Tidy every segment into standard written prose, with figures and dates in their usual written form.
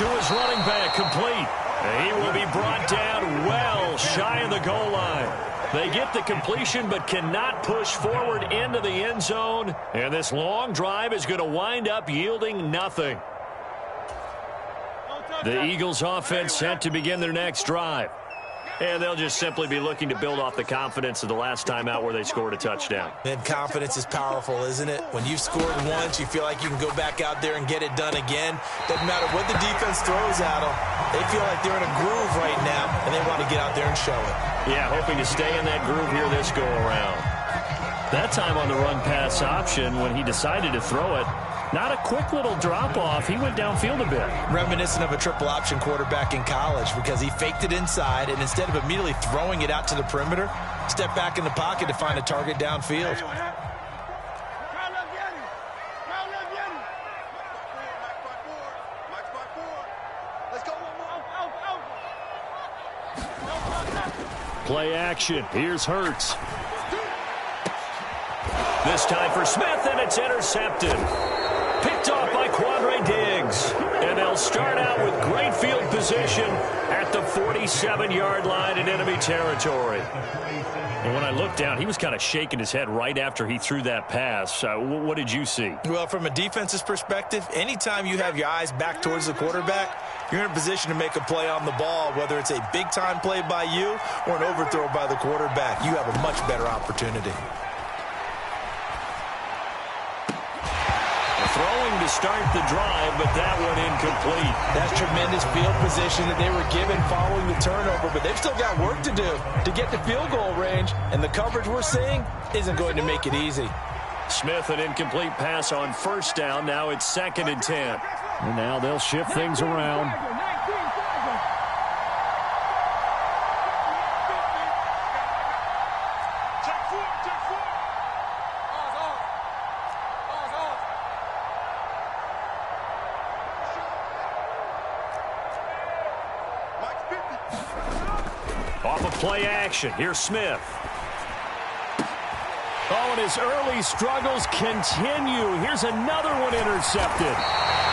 to his running back, complete. He will be brought down well shy of the goal line. They get the completion but cannot push forward into the end zone. And this long drive is going to wind up yielding nothing. The Eagles offense set to begin their next drive. And they'll just simply be looking to build off the confidence of the last time out where they scored a touchdown. And confidence is powerful, isn't it? When you've scored once, you feel like you can go back out there and get it done again. Doesn't matter what the defense throws at them. They feel like they're in a groove right now, and they want to get out there and show it. Yeah, hoping to stay in that groove here this go-around. That time on the run-pass option, when he decided to throw it, not a quick little drop-off. He went downfield a bit. Reminiscent of a triple-option quarterback in college because he faked it inside, and instead of immediately throwing it out to the perimeter, stepped back in the pocket to find a target downfield. Play action. Here's Hurts. This time for Smith, and it's intercepted. Picked off by Quandre Diggs. And they'll start out with great field position at the 47-yard line in enemy territory. And when I looked down, he was kind of shaking his head right after he threw that pass. What did you see? Well, from a defense's perspective, anytime you have your eyes back towards the quarterback, you're in a position to make a play on the ball, whether it's a big-time play by you or an overthrow by the quarterback. You have a much better opportunity. Throwing to start the drive, but that one incomplete. That's tremendous field position that they were given following the turnover, but they've still got work to do to get to field goal range, and the coverage we're seeing isn't going to make it easy. Smith, an incomplete pass on first down. Now it's 2nd and 10. And now they'll shift things around. Off of play action, here's Smith. Oh, and his early struggles continue. Here's another one intercepted.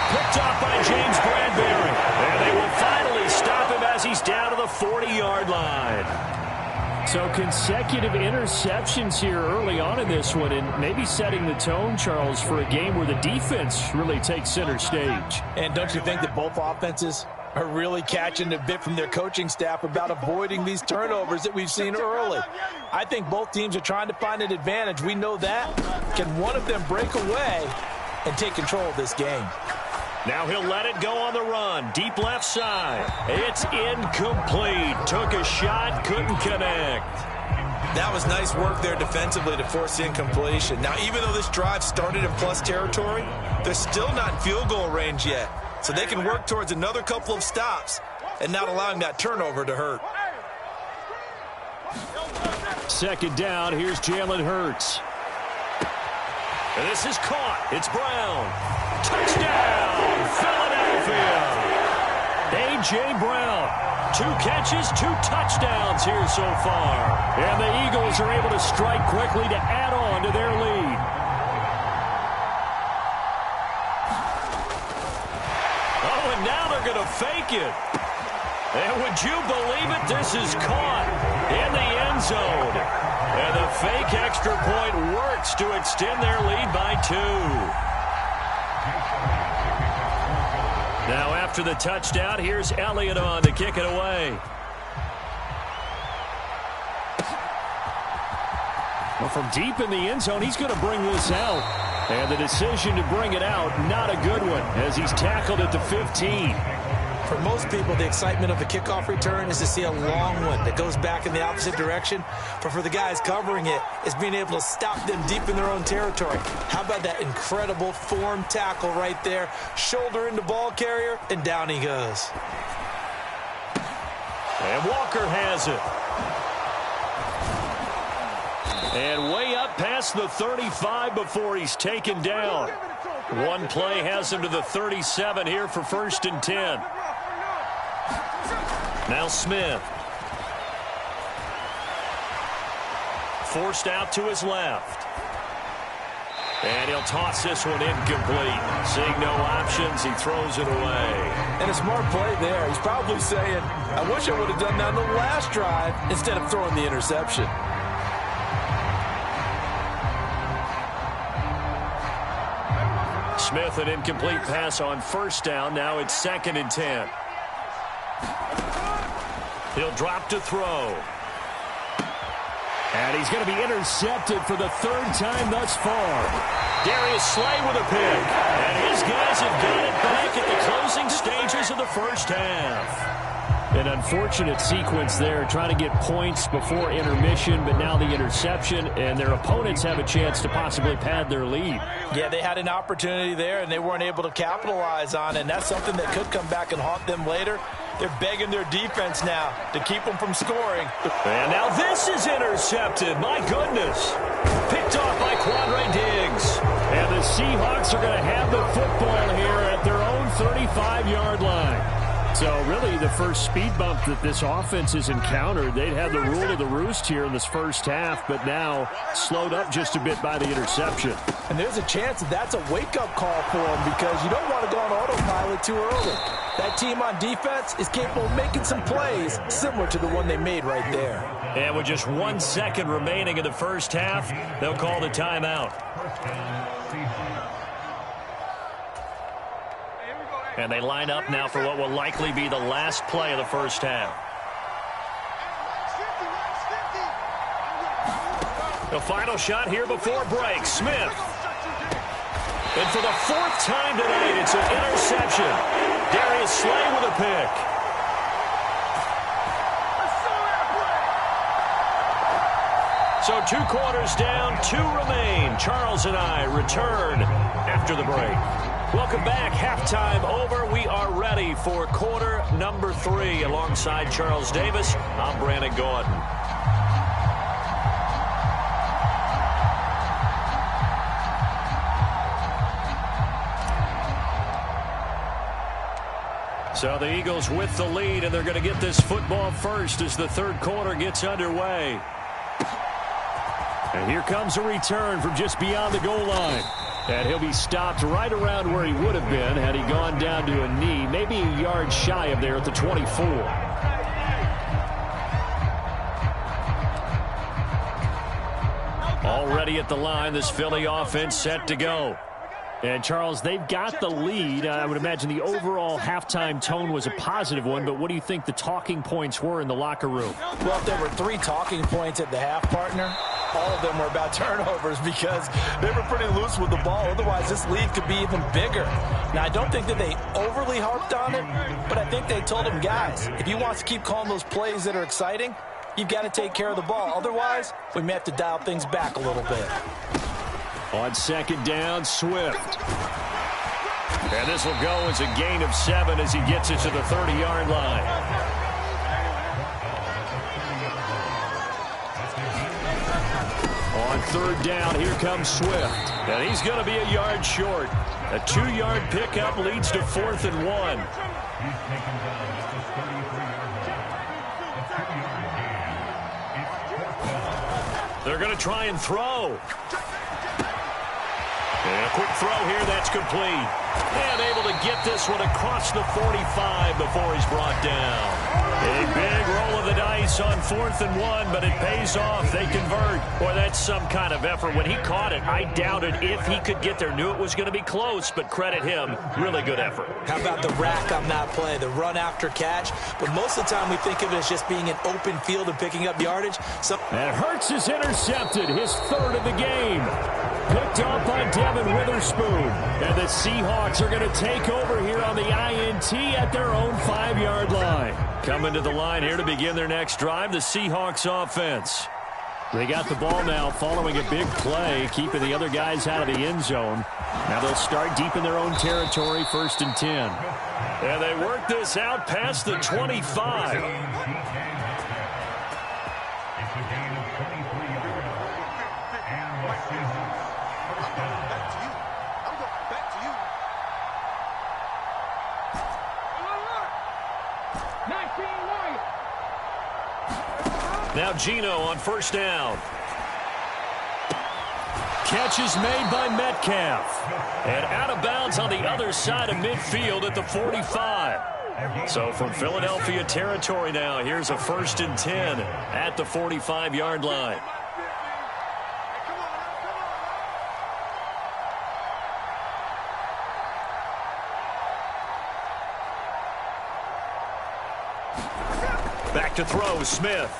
Picked off by James Bradbury. And they will finally stop him as he's down to the 40-yard line. So consecutive interceptions here early on in this one, and maybe setting the tone, Charles, for a game where the defense really takes center stage. And don't you think that both offenses are really catching a bit from their coaching staff about avoiding these turnovers that we've seen early? I think both teams are trying to find an advantage. We know that. Can one of them break away and take control of this game? Now he'll let it go on the run. Deep left side. It's incomplete. Took a shot, couldn't connect. That was nice work there defensively to force the incompletion. Now, even though this drive started in plus territory, they're still not in field goal range yet. So they can work towards another couple of stops and not allowing that turnover to hurt. 2nd down, here's Jalen Hurts. And this is caught. It's Brown. Touchdown, Philadelphia. A.J. Brown. 2 catches, 2 touchdowns here so far. And the Eagles are able to strike quickly to add on to their lead. Oh, and now they're going to fake it. And would you believe it? This is caught in the end zone. And the fake extra point works to extend their lead by 2. Now after the touchdown, here's Elliott on to kick it away. Well, from deep in the end zone, he's going to bring this out. And the decision to bring it out, not a good one, as he's tackled at the 15. For most people, the excitement of the kickoff return is to see a long one that goes back in the opposite direction. But for the guys covering it, it's being able to stop them deep in their own territory. How about that incredible form tackle right there? Shoulder into ball carrier, and down he goes. And Walker has it. And way up past the 35 before he's taken down. One play has him to the 37 here for 1st and 10. Now Smith. Forced out to his left. And he'll toss this one incomplete. Seeing no options, he throws it away. And a smart play there. He's probably saying, I wish I would have done that on the last drive instead of throwing the interception. Smith, an incomplete pass on first down. Now it's 2nd and 10. He'll drop to throw. And he's going to be intercepted for the 3rd time thus far. Darius Slay with a pick. And his guys have got it back at the closing stages of the first half. An unfortunate sequence there, trying to get points before intermission, but now the interception, and their opponents have a chance to possibly pad their lead. Yeah, they had an opportunity there, and they weren't able to capitalize on it, and that's something that could come back and haunt them later. They're begging their defense now to keep them from scoring. And now this is intercepted. My goodness. Picked off by Quandre Diggs. And the Seahawks are going to have the football here at their own 35-yard line. So really the first speed bump that this offense has encountered. They'd had the rule of the roost here in this first half, but now slowed up just a bit by the interception. And there's a chance that that's a wake-up call for them, because you don't want to go on autopilot too early. That team on defense is capable of making some plays similar to the one they made right there. And with just 1 second remaining in the first half, they'll call the timeout. And they line up now for what will likely be the last play of the first half. The final shot here before break. Smith. And for the 4th time tonight, it's an interception. Darius Slay with a pick. So 2 quarters down, 2 remain. Charles and I return after the break. Welcome back. Halftime over. We are ready for quarter number 3. Alongside Charles Davis, I'm Brandon Gordon. So the Eagles with the lead, and they're going to get this football first as the 3rd quarter gets underway. And here comes a return from just beyond the goal line. And he'll be stopped right around where he would have been had he gone down to a knee, maybe a yard shy of there at the 24. Already at the line, this Philly offense set to go. And, Charles, they've got the lead. I would imagine the overall halftime tone was a positive one, but what do you think the talking points were in the locker room? Well, if there were 3 talking points at the half, partner, all of them were about turnovers, because they were pretty loose with the ball. Otherwise, this lead could be even bigger. Now, I don't think that they overly harped on it, but I think they told them, guys, if you want to keep calling those plays that are exciting, you've got to take care of the ball. Otherwise, we may have to dial things back a little bit. On 2nd down, Swift. And this will go as a gain of 7 as he gets it to the 30-yard line. On 3rd down, here comes Swift. And he's going to be a yard short. A 2-yard pickup leads to 4th and 1. They're going to try and throw. And a quick throw here, that's complete. And able to get this one across the 45 before he's brought down. A big roll of the dice on 4th and 1, but it pays off. They convert. Boy, that's some kind of effort. When he caught it, I doubted if he could get there. Knew it was going to be close, but credit him. Really good effort. How about the rack on that play, the run after catch? But most of the time we think of it as just being an open field and picking up yardage. And Hurts is intercepted, his 3rd of the game. Picked off by Devin Witherspoon. And the Seahawks are going to take over here on the INT at their own 5-yard line. Coming to the line here to begin their next drive, the Seahawks offense. They got the ball now following a big play, keeping the other guys out of the end zone. Now they'll start deep in their own territory, 1st and 10. And they work this out past the 25. Now Geno on 1st down. catch is made by Metcalf. And out of bounds on the other side of midfield at the 45. So from Philadelphia territory now, here's a 1st and 10 at the 45-yard line. Back to throw, Smith.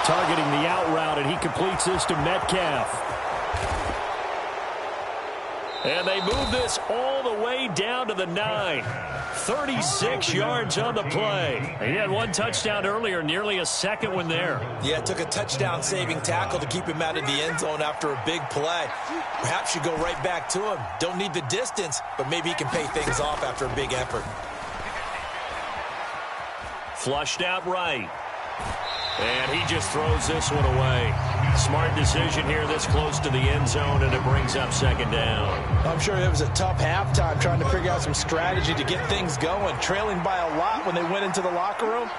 Targeting the out route, and he completes this to Metcalf. And they move this all the way down to the 9. 36 yards on the play. He had one touchdown earlier, nearly a second one there. Yeah, it took a touchdown-saving tackle to keep him out of the end zone after a big play. Perhaps you go right back to him. Don't need the distance, but maybe he can pay things off after a big effort. Flushed out right. And he just throws this one away. Smart decision here this close to the end zone, and it brings up 2nd down. I'm sure it was a tough halftime trying to figure out some strategy to get things going, trailing by a lot when they went into the locker room.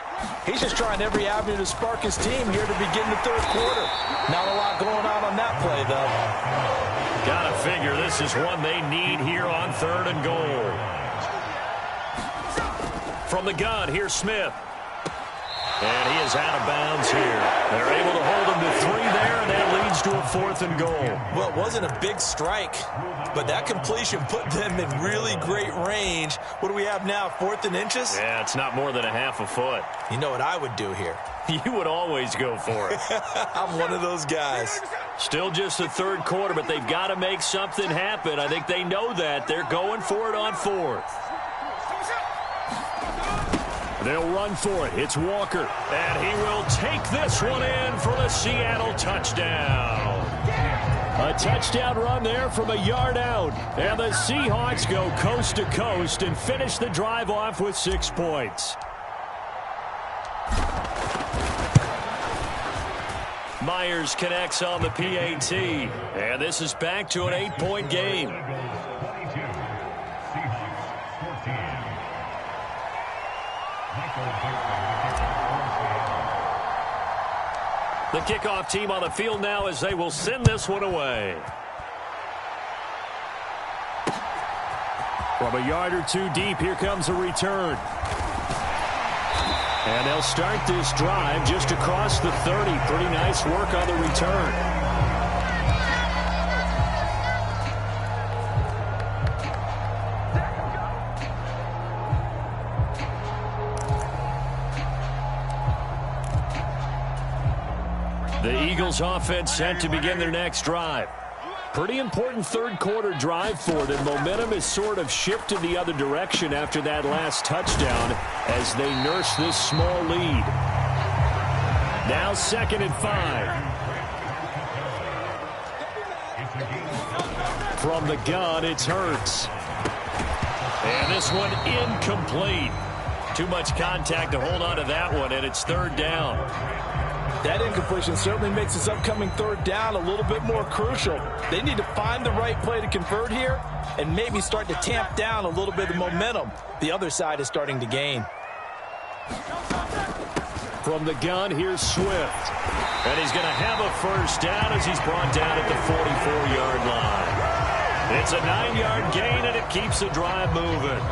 He's just trying every avenue to spark his team here to begin the 3rd quarter. Not a lot going on that play, though. Gotta figure this is one they need here on 3rd and goal. From the gun, here's Smith. And he is out of bounds here. They're able to hold him to 3 there, and that leads to a 4th and goal. Well, it wasn't a big strike, but that completion put them in really great range. What do we have now, 4th and inches? Yeah, it's not more than a half a foot. You know what I would do here? You would always go for it. I'm one of those guys. Still just the 3rd quarter, but they've got to make something happen. I think they know that. They're going for it on 4th. They'll run for it. It's Walker. And he will take this one in for the Seattle touchdown. A touchdown run there from a yard out. And the Seahawks go coast to coast and finish the drive off with 6 points. Myers connects on the PAT. And this is back to an 8-point game. The kickoff team on the field now as they will send this one away. From a yard or 2 deep, here comes a return. And they'll start this drive just across the 30. Pretty nice work on the return. The Eagles offense set to begin their next drive. Pretty important 3rd quarter drive for them. Momentum has sort of shifted the other direction after that last touchdown as they nurse this small lead. Now 2nd and 5. From the gun, it's Hurts. And this one incomplete. Too much contact to hold on to that one, and it's 3rd down. That incompletion certainly makes this upcoming 3rd down a little bit more crucial. They need to find the right play to convert here and maybe start to tamp down a little bit of momentum. The other side is starting to gain. From the gun, here's Swift. And he's going to have a 1st down as he's brought down at the 44-yard line. It's a 9-yard gain, and it keeps the drive moving.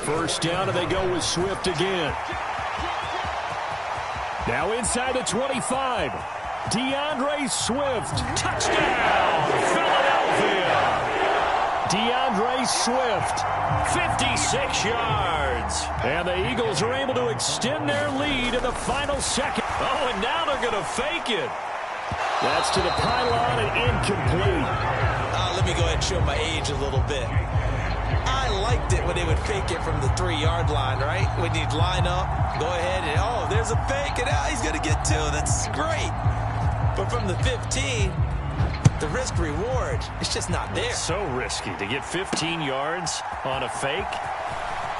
First down, and they go with Swift again. Now inside the 25. DeAndre Swift. Touchdown, Philadelphia. DeAndre Swift, 56 yards. And the Eagles are able to extend their lead in the final second. Oh, and now they're going to fake it. That's to the pylon and incomplete. Let me go ahead and show my age a little bit. I liked it when they would fake it from the 3-yard line, right? When you'd line up, go ahead and, oh, there's a fake, and he's going to get 2. That's great. But from the 15, the risk-reward, it's just not there. So risky to get 15 yards on a fake.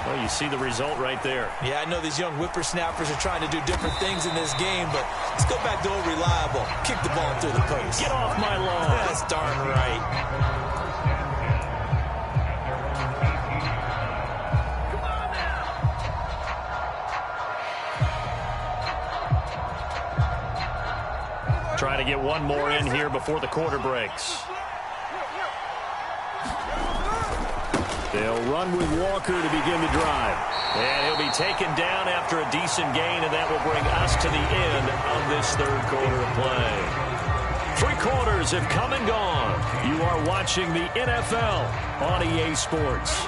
Well, you see the result right there. Yeah, I know these young whippersnappers are trying to do different things in this game, but let's go back to old reliable. Kick the ball through the post. Get off my lawn. That's darn right. to get one more in here before the quarter breaks. They'll run with Walker to begin the drive. And he'll be taken down after a decent gain, and that will bring us to the end of this third quarter of play. 3 quarters have come and gone. You are watching the NFL on EA Sports.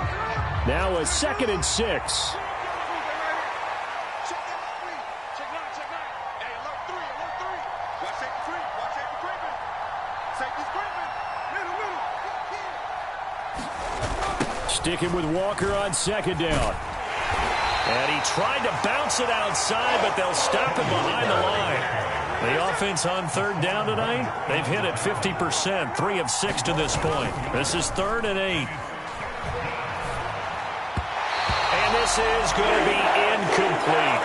Now a 2nd and 6. Sticking with Walker on 2nd down. And he tried to bounce it outside, but they'll stop it behind the line. The offense on 3rd down tonight, they've hit it 50%, 3 of 6 to this point. This is 3rd and 8. And this is going to be incomplete.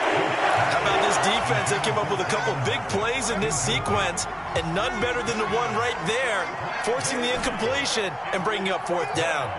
How about this defense? They came up with a couple big plays in this sequence, and none better than the one right there, forcing the incompletion and bringing up 4th down.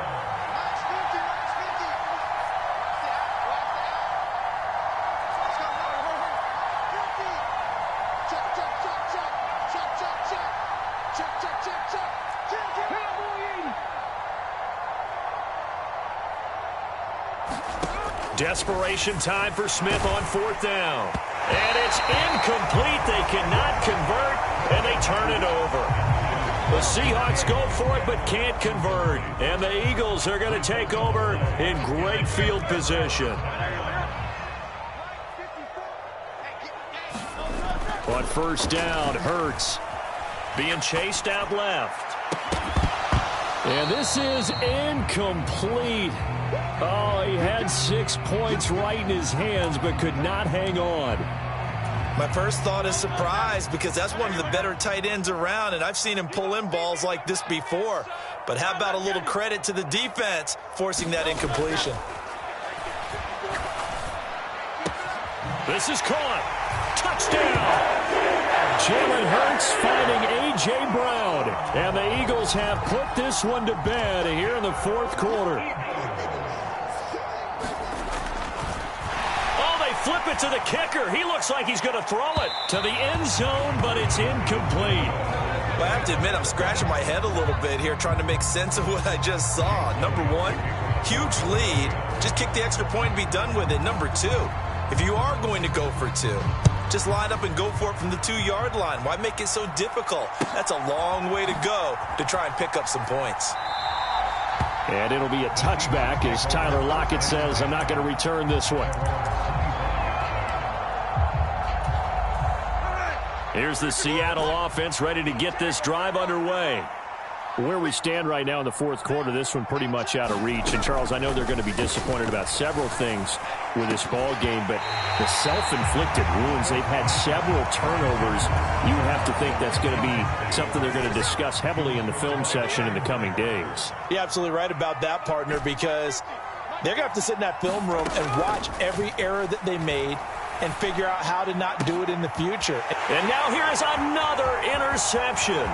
Desperation time for Smith on 4th down. And it's incomplete. They cannot convert, and they turn it over. The Seahawks go for it but can't convert. And the Eagles are going to take over in great field position. On 1st down, Hurts being chased out left. And this is incomplete. Oh, he had 6 points right in his hands, but could not hang on. My first thought is surprise, because that's one of the better tight ends around, and I've seen him pull in balls like this before. But how about a little credit to the defense forcing that incompletion? This is caught. Touchdown. Jalen Hurts finding A.J. Brown. And the Eagles have put this one to bed here in the 4th quarter. Flip it to the kicker. He looks like he's going to throw it to the end zone, but it's incomplete. Well, I have to admit, I'm scratching my head a little bit here trying to make sense of what I just saw. Number 1, huge lead. Just kick the extra point and be done with it. Number 2, if you are going to go for 2, just line up and go for it from the 2-yard line. Why make it so difficult? That's a long way to go to try and pick up some points. And it'll be a touchback as Tyler Lockett says, I'm not going to return this one. Here's the Seattle offense ready to get this drive underway. Where we stand right now in the 4th quarter, this one pretty much out of reach. And, Charles, I know they're going to be disappointed about several things with this ball game, but the self-inflicted wounds, they've had several turnovers. You have to think that's going to be something they're going to discuss heavily in the film session in the coming days. You're absolutely right about that, partner, because they're going to have to sit in that film room and watch every error that they made and figure out how to not do it in the future. And now here is another interception.